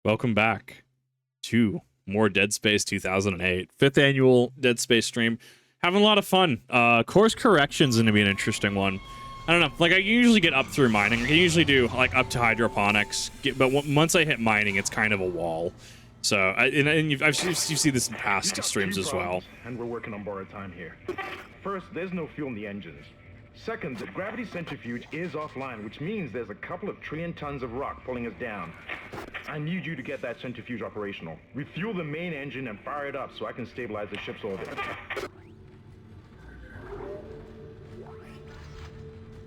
Welcome back to more Dead Space 2008. 5th annual Dead Space stream. Having a lot of fun. Course correction's going to be an interesting one. I don't know. Like, I usually get up through mining. I can usually do, like, up to hydroponics. But once I hit mining, it's kind of a wall. So, you've seen this in past streams as well. And we're working on borrowed time here. First, there's no fuel in the engines. Second, the gravity centrifuge is offline, which means there's a couple of trillion tons of rock pulling us down. I need you to get that centrifuge operational. Refuel the main engine and fire it up so I can stabilize the ship's orbit.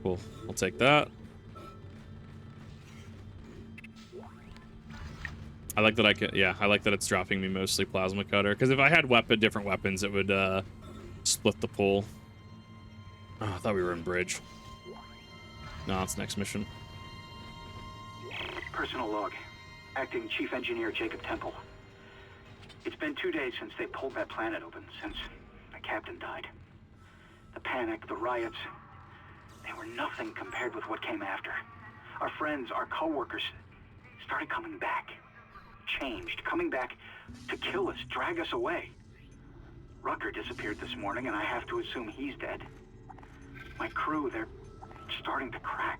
Cool. I'll take that. I like that I can, yeah, I like that it's dropping me mostly plasma cutter. Because if I had different weapons, it would split the pool. Oh, I thought we were in bridge. No, it's next mission. Personal log. Acting Chief Engineer Jacob Temple. It's been 2 days since they pulled that planet open, since the captain died. The panic, the riots, they were nothing compared with what came after. Our friends, our co-workers, started coming back. Changed, coming back to kill us, drag us away. Rucker disappeared this morning, and I have to assume he's dead. My crew, they're starting to crack.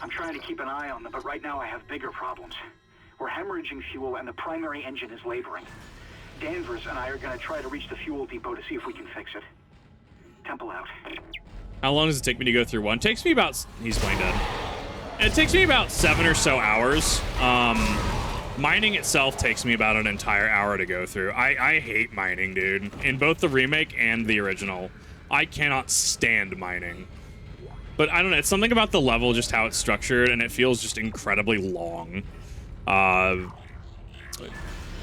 I'm trying to keep an eye on them, but right now I have bigger problems. We're hemorrhaging fuel, and the primary engine is laboring. Danvers and I are going to try to reach the fuel depot to see if we can fix it. Temple out. How long does it take me to go through one? It takes me about... He's playing dead. It takes me about 7 or so hours. Mining itself takes me about an entire hour to go through. I hate mining, dude. In both the remake and the original. I cannot stand mining. But I don't know, it's something about the level, just how it's structured, and it feels just incredibly long.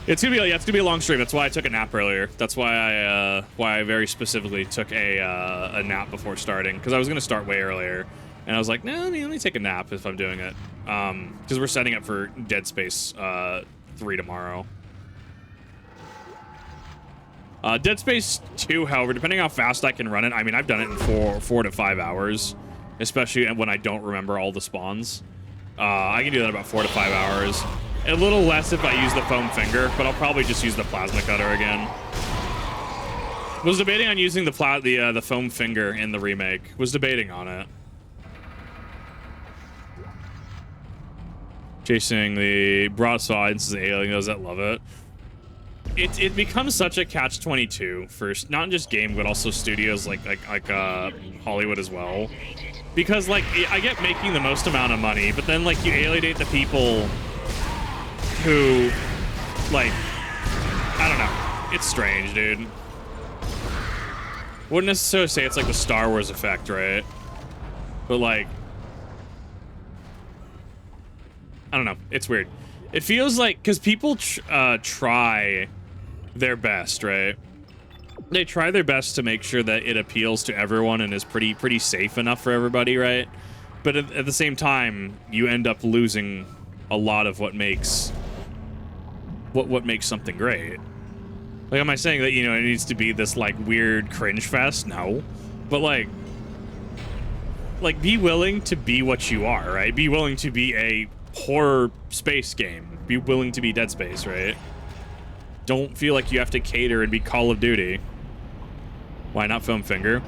It's gonna be a long stream. That's why I took a nap earlier. That's why I very specifically took a nap before starting, because I was gonna start way earlier, and I was like, no, let me take a nap if I'm doing it, because we're setting up for Dead Space 3 tomorrow. Dead Space 2, however, depending how fast I can run it, I mean, I've done it in 4 to 5 hours, especially when I don't remember all the spawns. I can do that in about 4 to 5 hours. A little less if I use the foam finger, but I'll probably just use the plasma cutter again. Was debating on using the foam finger in the remake. Was debating on it. Chasing the broadsides, the aliens that love it. It becomes such a catch-22 for not just game, but also studios like Hollywood as well. Because, like, I get making the most amount of money, but then, like, you alienate the people who, like, I don't know. It's strange, dude. Wouldn't necessarily say it's like the Star Wars effect, right? But, like, I don't know. It's weird. It feels like, because people try their best, right? They try their best to make sure that it appeals to everyone and is pretty safe enough for everybody, right? But at the same time, you end up losing a lot of what makes something great. Like, am I saying that, you know, it needs to be this, like, weird cringe fest? No. But, like, be willing to be what you are, right? Be willing to be a horror space game. Be willing to be Dead Space, right? Don't feel like you have to cater and be Call of Duty. Why not foam finger?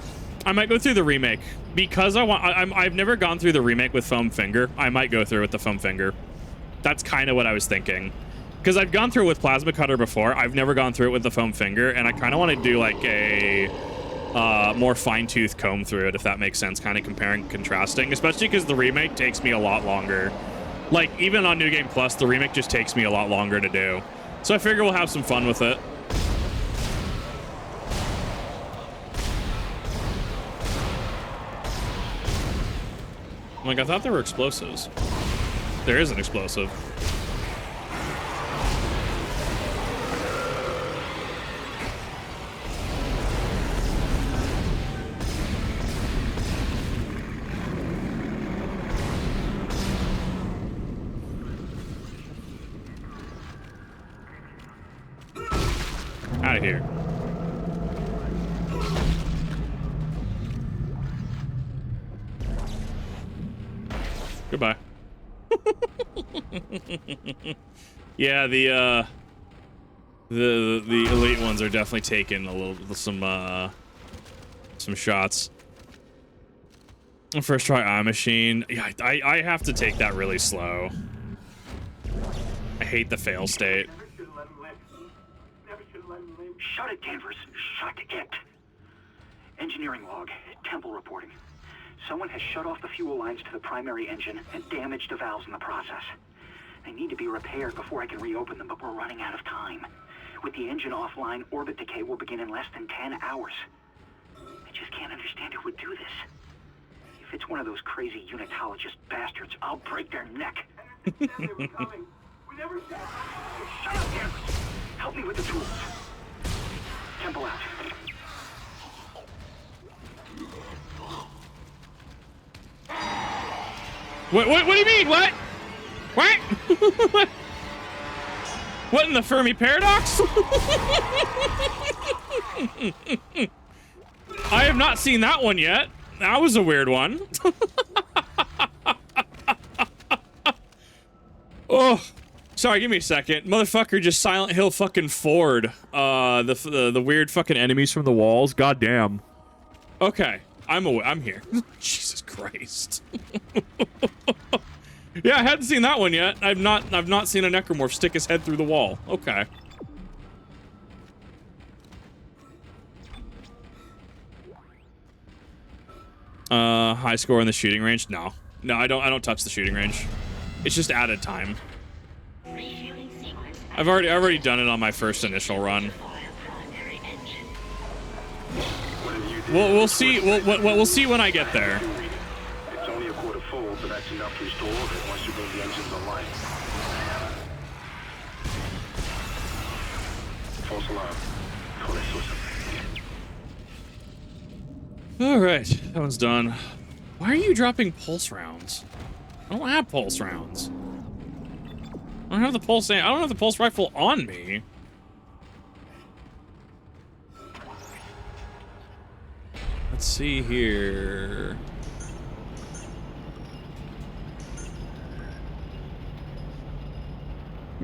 I might go through the remake because I've never gone through the remake with foam finger. I might go through with the foam finger. That's kind of what I was thinking, because I've gone through it with plasma cutter before. I've never gone through it with the foam finger, and I kind of want to do like a more fine-tooth comb through it, if that makes sense, kind of comparing and contrasting, especially because the remake takes me a lot longer. Like, even on New Game Plus, the remake just takes me a lot longer to do. So I figure we'll have some fun with it. Like, I thought there were explosives. There is an explosive. Out of here. Goodbye. Yeah, the elite ones are definitely taking a little some shots. First try eye machine. Yeah, I have to take that really slow. I hate the fail state. Shut it, Danvers. Shut it. Engineering log. Temple reporting. Someone has shut off the fuel lines to the primary engine and damaged the valves in the process. They need to be repaired before I can reopen them, but we're running out of time. With the engine offline, orbit decay will begin in less than 10 hours. I just can't understand who would do this. If it's one of those crazy unitologist bastards, I'll break their neck. They were coming. We never said. Shut up, Danvers. Help me with the tools. Temple out. What do you mean? What? What in the Fermi paradox? I have not seen that one yet. That was a weird one. Oh, sorry, give me a second. Motherfucker just Silent Hill fucking Ford. The weird fucking enemies from the walls. God damn. Okay, I'm here. Jesus Christ. Yeah, I hadn't seen that one yet. I've not seen a necromorph stick his head through the wall. Okay. High score in the shooting range? No, I don't touch the shooting range. It's just added time. I've already done it on my first initial run. We'll see. We'll see when I get there. It's only a quarter full, but that's enough to restore orbit once you bring the engines online. False alarm. Alright, that one's done. Why are you dropping pulse rounds? I don't have pulse rounds. I don't have the pulse rifle on me. Let's see here.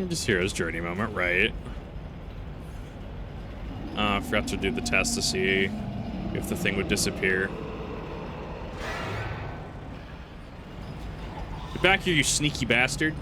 Just hero's journey moment, right? I forgot to do the test to see if the thing would disappear. Get back here, you sneaky bastard.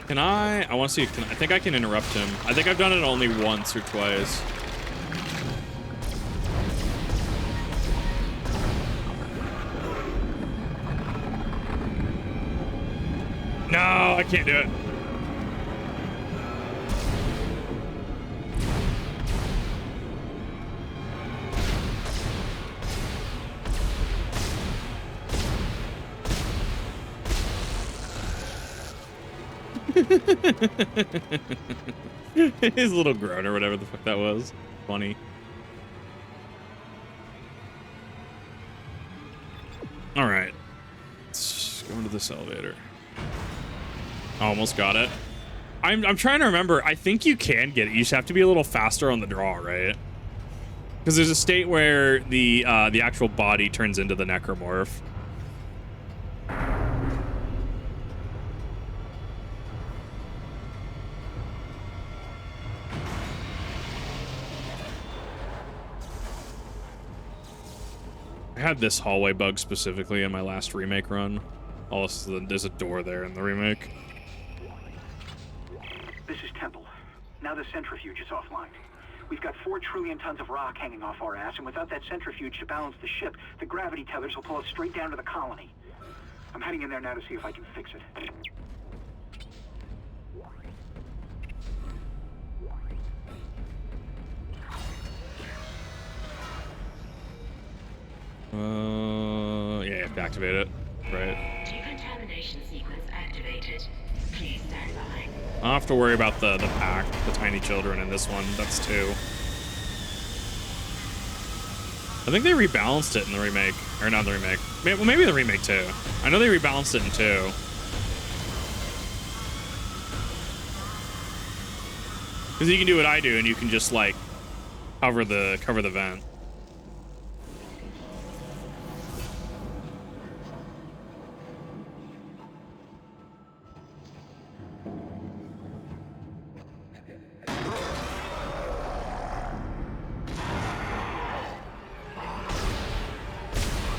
Can I want to see, I think I can interrupt him. I think I've done it only once or twice. No, I can't do it. His little groan or whatever the fuck that was. Funny. Alright. Let's go into this elevator. Almost got it. I'm trying to remember. I think you can get it. You just have to be a little faster on the draw, right? Because there's a state where the actual body turns into the necromorph. I had this hallway bug specifically in my last remake run. Also, there's a door there in the remake. This is Temple. Now the centrifuge is offline. We've got 4 trillion tons of rock hanging off our ass, and without that centrifuge to balance the ship, the gravity tethers will pull us straight down to the colony. I'm heading in there now to see if I can fix it. Yeah, you have to activate it. Right. Decontamination sequence activated. Please stand by. I don't have to worry about the pack, the tiny children in this one. That's 2. I think they rebalanced it in the remake. Or not the remake. Well, maybe the remake too. I know they rebalanced it in 2. Because you can do what I do and you can just like cover the vent.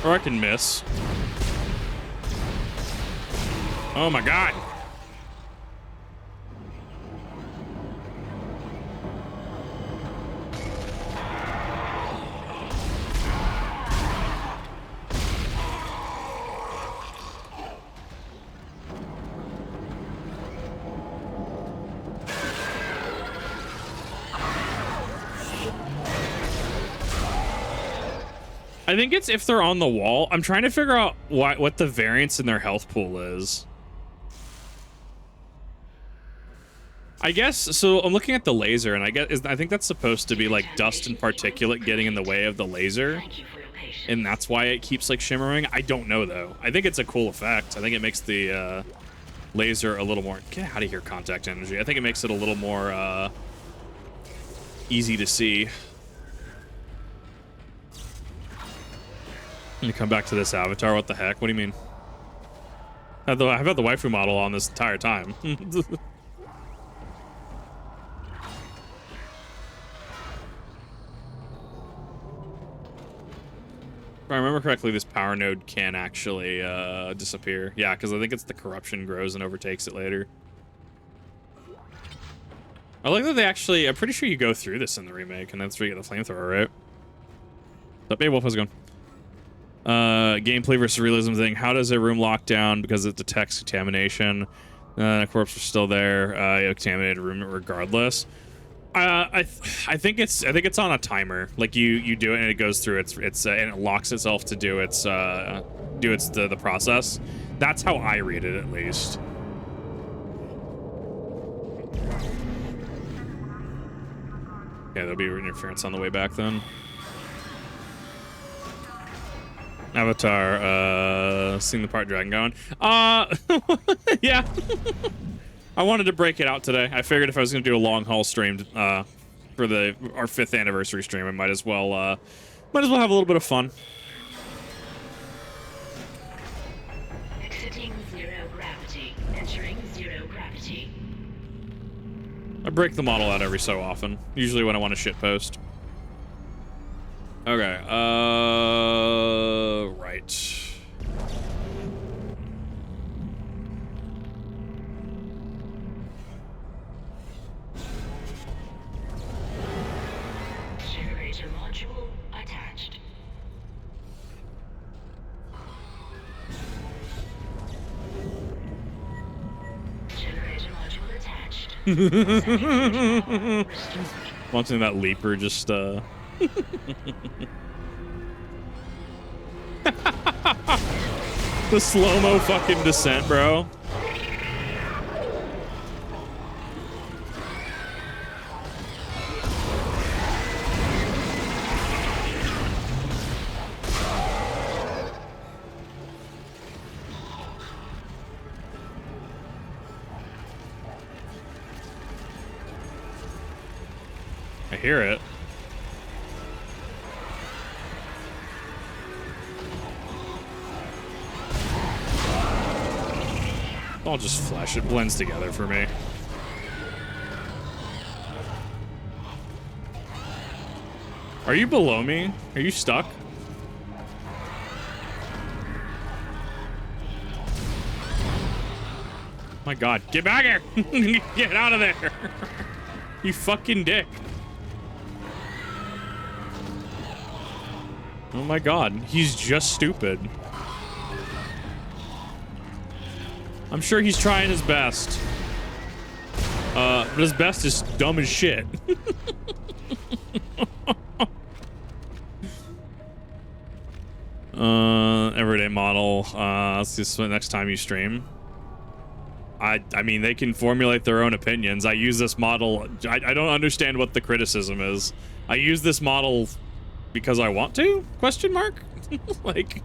Or I can miss. Oh my god. I think it's if they're on the wall. I'm trying to figure out what the variance in their health pool is. I guess, so I'm looking at the laser, and I think that's supposed to be like dust and particulate getting in the way of the laser. And that's why it keeps like shimmering. I don't know though. I think it's a cool effect. I think it makes the laser a little more, get out of here, contact energy. I think it makes it a little more easy to see. Let me come back to this avatar. What the heck? What do you mean? I've had the waifu model on this entire time. If I remember correctly, this power node can actually disappear. Yeah, because I think it's the corruption grows and overtakes it later. I like that they actually, I'm pretty sure you go through this in the remake, and that's where you get the flamethrower, right? What's up, hey Wolf, how's it going? Gameplay versus realism thing. How does a room lock down because it detects contamination? Corpse are still there. Contaminated room regardless. I think it's on a timer. Like you do it and it goes through and it locks itself to do the process. That's how I read it, at least. Okay, there'll be interference on the way back then. Avatar, seeing the part dragon going. Yeah. I wanted to break it out today. I figured if I was going to do a long haul stream for our 5th anniversary stream, I might as well have a little bit of fun. Exiting zero gravity. Entering zero gravity. I break the model out every so often, usually when I want to shitpost. Okay, right. Generator module attached. Generator module attached. Wanting that leaper just, The slow-mo fucking descent, bro. I hear it. I'll just flash it. Blends together for me. Are you below me? Are you stuck? My god, get back here! Get out of there! You fucking dick. Oh my god, he's just stupid. I'm sure he's trying his best. But his best is dumb as shit. Everyday model. Let's just next time you stream. I mean, they can formulate their own opinions. I use this model. I don't understand what the criticism is. I use this model because I want to? Question mark? Like,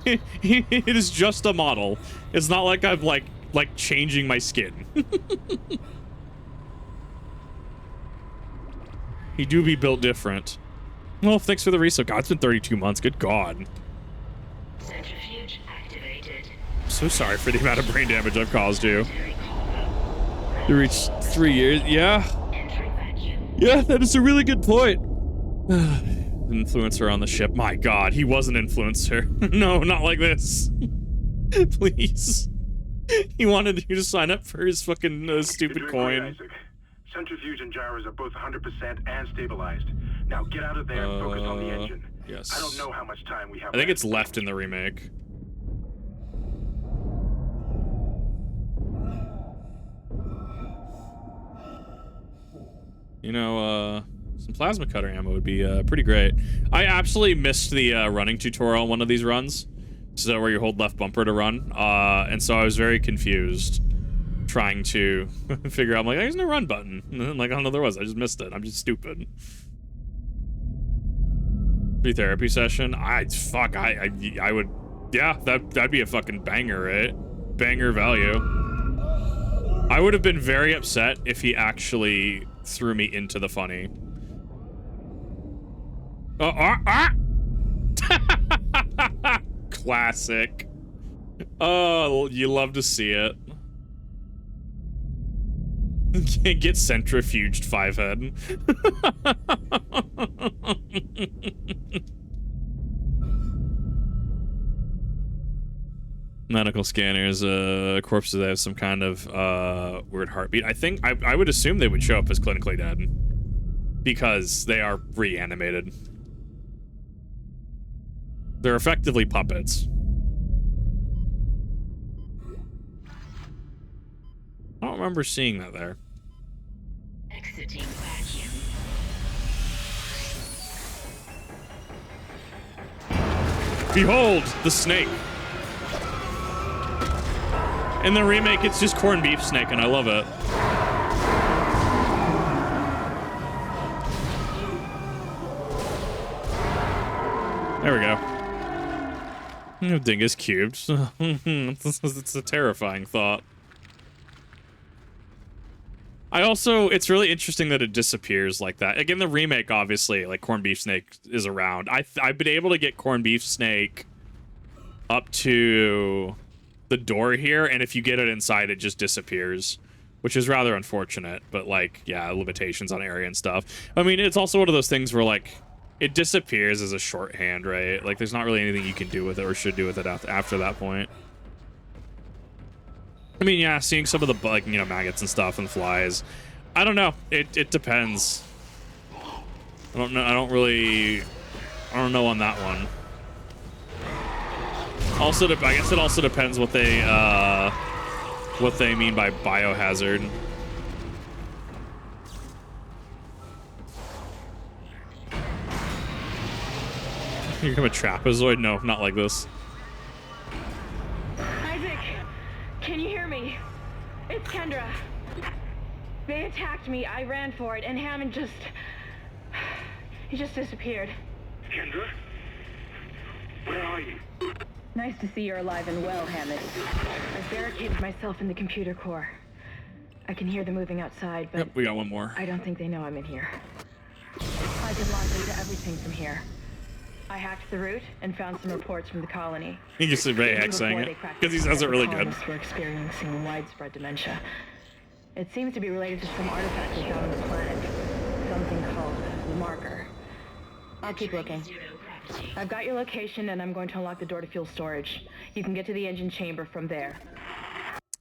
it is just a model. It's not like I'm like changing my skin. He do be built different. Well, thanks for the reset. God, it's been 32 months. Good God. Centrifuge activated. I'm so sorry for the amount of brain damage I've caused you. You reached 3 years. Yeah. Entering vacuum. Yeah, that is a really good point. Influencer on the ship. My God, he was an influencer. No, not like this. Please. He wanted you to sign up for his fucking stupid You're doing coin. great, Isaac. Centrifuge and gyros are both 100% and stabilized. Now get out of there and focus on the engine. Yes. I don't know how much time we have. I think left. it's left in the remake. You know, some plasma cutter ammo would be pretty great. I absolutely missed the running tutorial on one of these runs. So where you hold left bumper to run. And so I was very confused trying to figure out, I'm like, there's no run button. And then, like, I don't know there was. I just missed it. I'm just stupid. Free therapy session. I would, yeah, that'd be a fucking banger, right? Banger value. I would have been very upset if he actually threw me into the funny. Classic. Oh, you love to see it. Get centrifuged, 5-head. Medical scanners, corpses that have some kind of weird heartbeat. I think I would assume they would show up as clinically dead because they are reanimated. They're effectively puppets. I don't remember seeing that there. Exiting vacuum. Behold, the snake. In the remake, it's just corned beef snake, and I love it. There we go. Dingus cubed. It's a terrifying thought. It's really interesting that it disappears like that. Again, the remake, obviously, like, corned beef snake is around. I've been able to get corned beef snake up to the door here, and if you get it inside, it just disappears, which is rather unfortunate, but, like, yeah, limitations on area and stuff. I mean, it's also one of those things where, like, it disappears as a shorthand, right? Like, there's not really anything you can do with it or should do with it after that point. I mean, yeah, seeing some of the, like, you know, maggots and stuff and flies. I don't know. It depends. I don't know. I don't know on that one. Also, I guess it also depends what they mean by biohazard. You're gonna trapezoid? No, not like this. Isaac, can you hear me? It's Kendra. They attacked me, I ran for it, and Hammond he just disappeared. Kendra? Where are you? Nice to see you're alive and well, Hammond. I've barricaded myself in the computer core. I can hear them moving outside, but Yep, we got one more. I don't think they know I'm in here. I can log into everything from here. I hacked the route and found some reports from the colony. He just Ray X saying it because he says it really good. We're experiencing widespread dementia. It seems to be related to some artifact we found on the planet. Something called the marker. I'll keep looking. Zero gravity. I've got your location and I'm going to unlock the door to fuel storage. You can get to the engine chamber from there.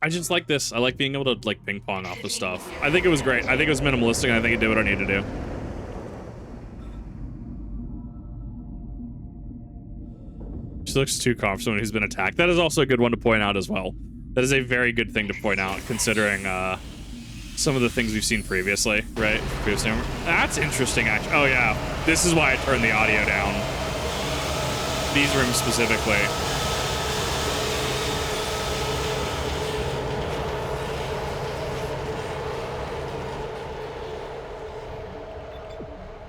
I just like this. I like being able to, like, ping pong off the stuff. I think it was great. I think it was minimalistic, and I think it did what I needed to do. She looks too confident when he's been attacked. That is also a good one to point out as well. That is a very good thing to point out, considering some of the things we've seen previously, right? That's interesting, actually. Oh, yeah. This is why I turned the audio down. These rooms specifically.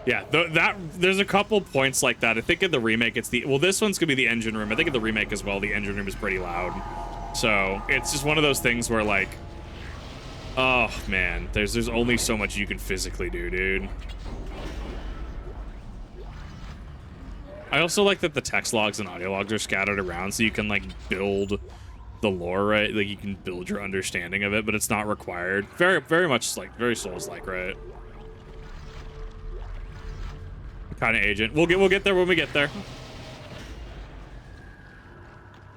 Yeah, there's a couple points like that. I think in the remake, it's this one's gonna be the engine room. I think in the remake as well, the engine room is pretty loud. So it's just one of those things where like, oh man, there's only so much you can physically do, dude. I also like that the text logs and audio logs are scattered around, so you can like build the lore, right? Like you can build your understanding of it, but it's not required. Very much like very Souls-like, right? Kind of agent. We'll get there when we get there.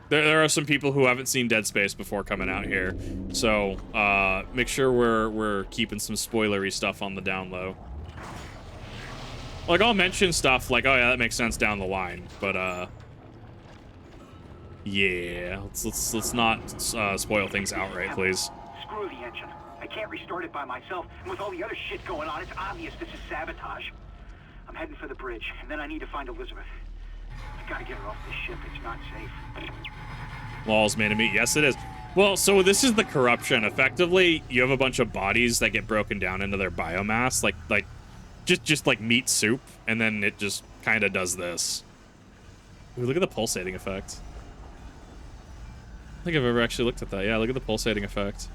There are some people who haven't seen Dead Space before coming out here, so make sure we're keeping some spoilery stuff on the down low. Like I'll mention stuff like, oh yeah, that makes sense down the line, but yeah, let's not spoil things outright, please. Screw the engine. I can't restart it by myself, and with all the other shit going on, it's obvious this is sabotage. I'm heading for the bridge, and then I need to find Elizabeth. I gotta get her off this ship. It's not safe. Laws man to meet. Yes, it is. Well, so this is the corruption. Effectively, you have a bunch of bodies that get broken down into their biomass, like just like meat soup, and then it just kind of does this. Ooh, look at the pulsating effect. I don't think I've ever actually looked at that. Yeah, look at the pulsating effect.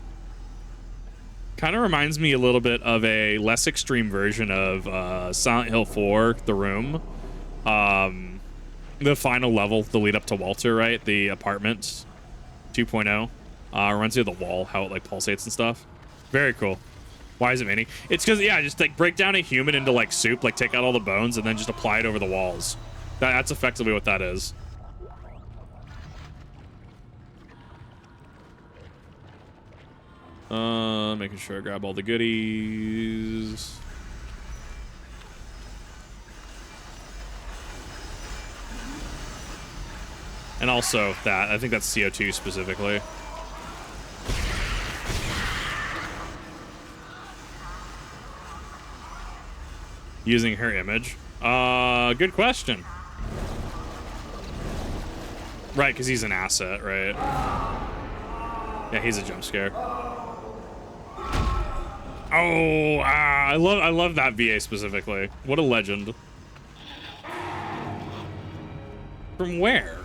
Kind of reminds me a little bit of a less extreme version of Silent Hill 4, The Room. The final level, the lead up to Walter, right? The apartment 2.0. Reminds me of the wall, how it like pulsates and stuff. Very cool. Why is it mini? It's because, yeah, just like break down a human into like soup, like take out all the bones and then just apply it over the walls. That's effectively what that is. Making sure I grab all the goodies. And also that, I think that's CO2 specifically. Using her image. Good question. Right, because he's an asset, right? Yeah, he's a jump scare. Oh, I love that VA specifically. What a legend. From where?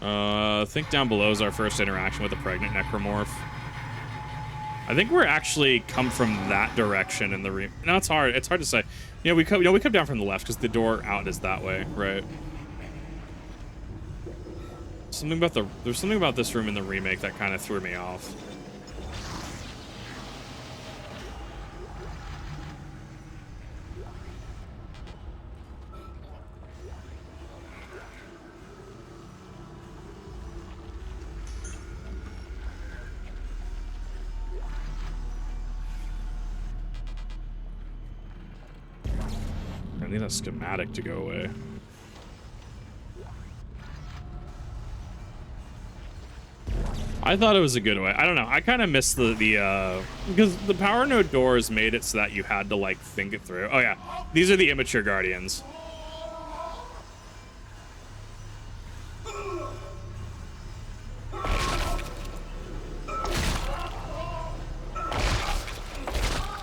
I think down below is our first interaction with a pregnant necromorph. I think we're actually come from that direction in the No, it's hard. It's hard to say. You know, we come down from the left because the door out is that way, right? There's something about this room in the remake that kind of threw me off. I need a schematic to go away. I thought it was a good way. I don't know. I kind of missed the because the power node doors made it so that you had to like think it through. Oh yeah, these are the immature guardians.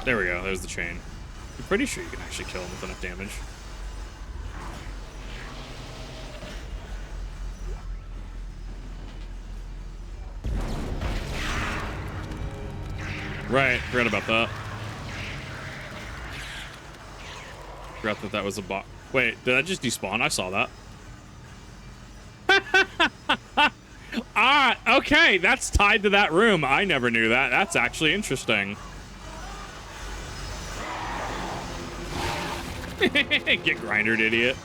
There we go. There's the chain. I'm pretty sure you can actually kill him with enough damage. Right, forgot about that. Forgot that that was a bot. Wait, did that just despawn? I saw that. Ah, okay, that's tied to that room. I never knew that. That's actually interesting. Get grindered, idiot.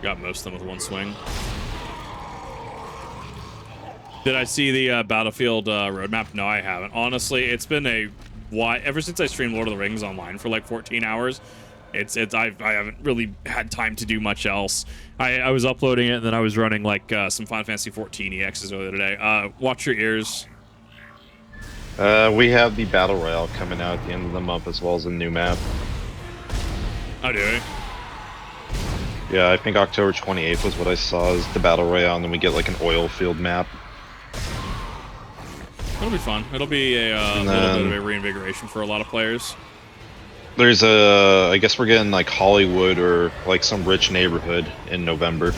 Got most of them with one swing. Did I see the Battlefield roadmap? No, I haven't. Honestly, it's been ever since I streamed Lord of the Rings online for like 14 hours. I haven't really had time to do much else. I was uploading it and then I was running like some Final Fantasy 14 EXs earlier today. Watch your ears. We have the Battle Royale coming out at the end of the month, as well as a new map. Oh, do we? Yeah, I think October 28th was what I saw as the Battle Royale, and then we get like an oil field map. It'll be fun. It'll be a little bit of a reinvigoration for a lot of players. There's I guess we're getting like Hollywood or like some rich neighborhood in November.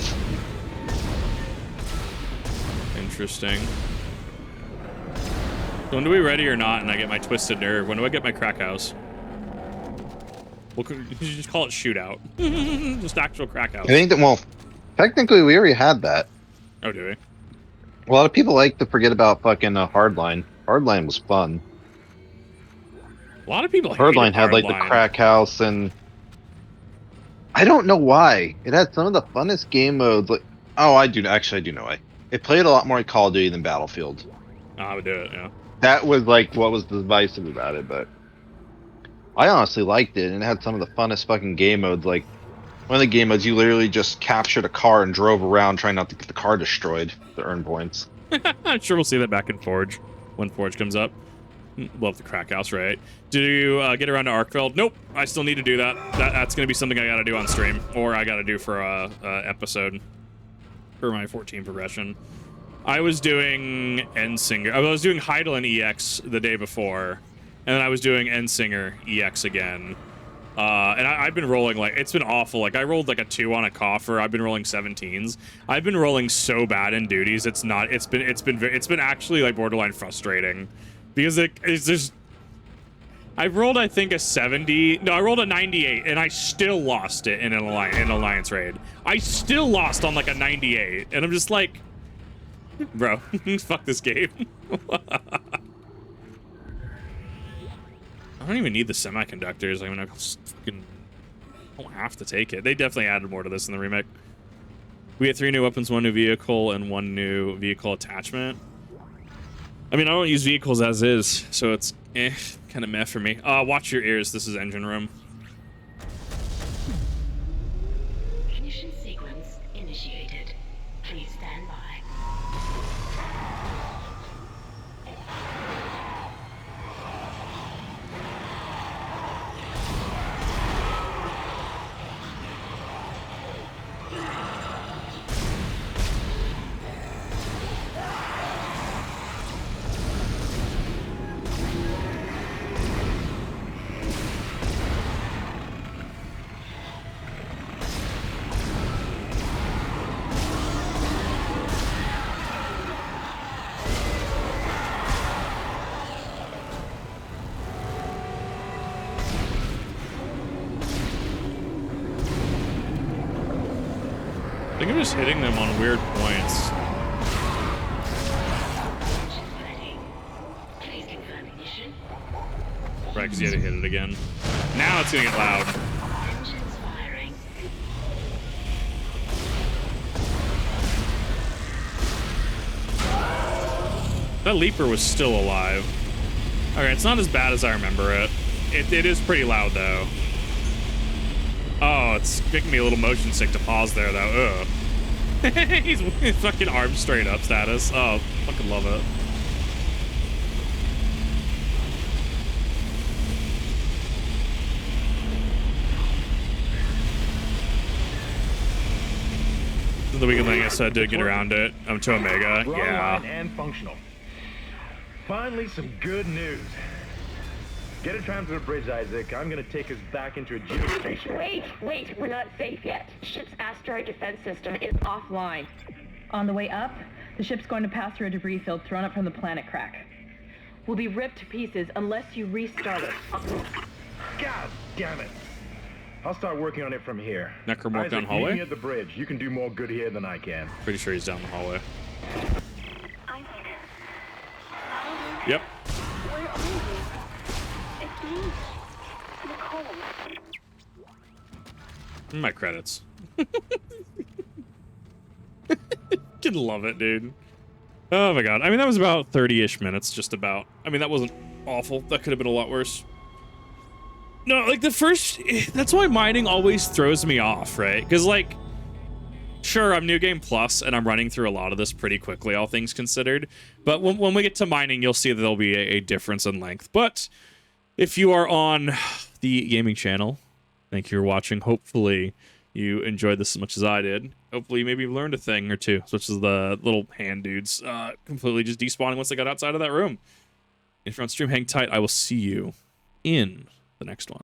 Interesting. So when do we ready or not? And I get my twisted nerve. When do I get my crack house? Well, you should just call it shootout. Just actual crack house. I think that, well, technically we already had that. Oh, do we? A lot of people like to forget about fucking Hardline. Hardline was fun. A lot of people Hardline had like the crack house, and I don't know why. It had some of the funnest game modes. Like, oh, I do know why. It played a lot more like Call of Duty than Battlefield. Oh, I would do it, yeah. That was like what was divisive about it, but I honestly liked it, and it had some of the funnest fucking game modes. Like one of the game modes, you literally just captured a car and drove around trying not to get the car destroyed to earn points. I'm sure we'll see that back in Forge when Forge comes up. Love the crack house, right? Do you get around to Arkfeld? Nope. I still need to do that. That's going to be something I got to do on stream, or I got to do for a episode for my 14 progression. I was doing Endsinger. I was doing Heidelin EX the day before, and then I was doing Endsinger EX again. And I've been rolling like, it's been awful. Like I rolled like a 2 on a coffer. I've been rolling 17s. I've been rolling so bad in duties. It's been actually like borderline frustrating because it's just, I rolled, I think, a 70. No, I rolled a 98, and I still lost it in an alliance raid. I still lost on like a 98, and I'm just like, bro, fuck this game. I don't even need the semiconductors. I mean, I fucking don't have to take it. They definitely added more to this in the remake. We get 3 new weapons, 1 new vehicle, and 1 new vehicle attachment. I mean, I don't use vehicles as is, so it's kind of meh for me. Watch your ears. This is engine room. Ignition sequence initiated. Please stand by. I think I'm just hitting them on weird points. Please confirm ignition. Right, because you had to hit it again. Now it's gonna get loud. Engines firing. That Leaper was still alive. Okay, it's not as bad as I remember it. It is pretty loud, though. Oh, it's making me a little motion sick to pause there, though. Ugh. He's fucking arms straight up status. Oh, fucking love it. The weekend thing I said to get around it. I'm to Omega. Yeah. And functional. Finally, some good news. Get a tram to the bridge, Isaac. I'm gonna take us back into a geostation. Wait, we're not safe yet. Ship's asteroid defense system is offline. On the way up, the ship's going to pass through a debris field thrown up from the planet crack. We'll be ripped to pieces unless you restart it. God damn it. I'll start working on it from here. Necromorph down Isaac, hallway? meet me at the bridge. You can do more good here than I can. Pretty sure he's down the hallway. Isaac. Yep. Where are you? It's me. Nicole. My credits. Can love it, dude. Oh my god. I mean, that was about 30-ish minutes, just about. I mean, that wasn't awful. That could have been a lot worse. No, like the first, that's why mining always throws me off, right? Because like, Sure, I'm New Game Plus, and I'm running through a lot of this pretty quickly, all things considered. But when we get to mining, you'll see that there'll be a difference in length. But if you are on the gaming channel, thank you for watching. Hopefully you enjoyed this as much as I did. Hopefully maybe you've learned a thing or two, such as the little hand dudes completely just despawning once they got outside of that room. If you're on stream, hang tight. I will see you in the next one.